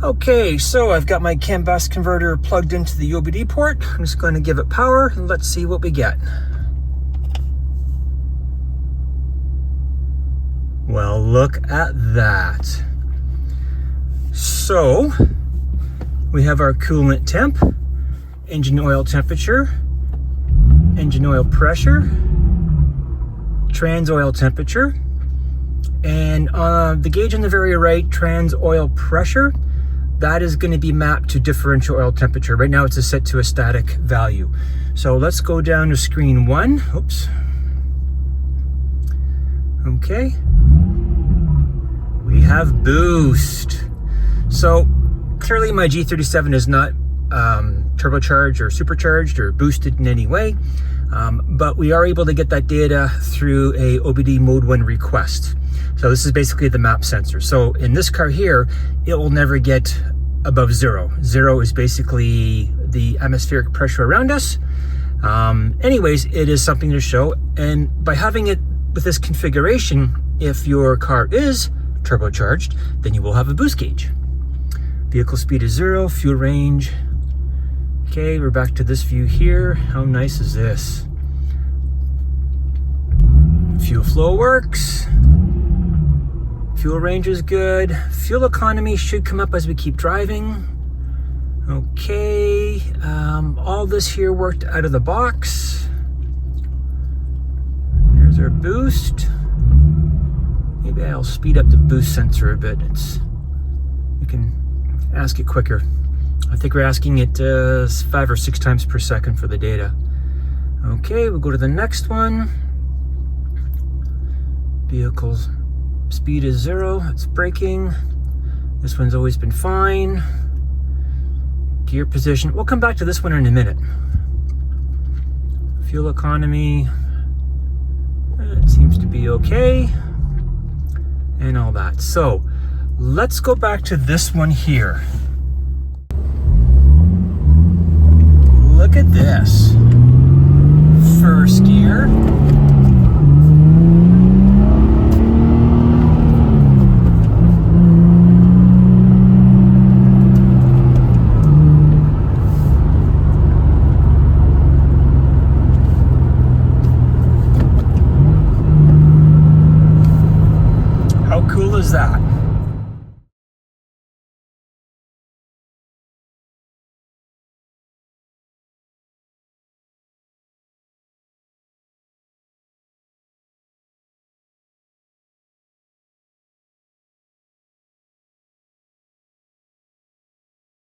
Okay, so I've got my CAN bus converter plugged into the OBD port. I'm just going to give it power and let's see what we get. Well, look at that. So we have our coolant temp, engine oil temperature, engine oil pressure, trans oil temperature, and the gauge on the very right, trans oil pressure, that is going to be mapped to differential oil temperature. Right now it's set to a static value. So let's go down to screen 1. Oops. Okay. We have boost. So clearly my G37 is not turbocharged or supercharged or boosted in any way, but we are able to get that data through a OBD mode 1 request. So this is basically the map sensor. So in this car here, it will never get above 0. 0 is basically the atmospheric pressure around us. Anyways, it is something to show. And by having it with this configuration, if your car is turbocharged, then you will have a boost gauge. Vehicle speed is 0, fuel range. Okay, we're back to this view here. How nice is this? Fuel flow works. Fuel range is good. Fuel economy should come up as we keep driving. Okay, all this here worked out of the box. Here's our boost. Maybe I'll speed up the boost sensor a bit. We can ask it quicker. I think we're asking it 5 or 6 times per second for the data. Okay, we'll go to the next one. Vehicles speed is 0, it's braking. This one's always been fine. Gear position, we'll come back to this one in a minute. Fuel economy, it seems to be okay. And all that. So let's go back to this one here. Look at this. First gear.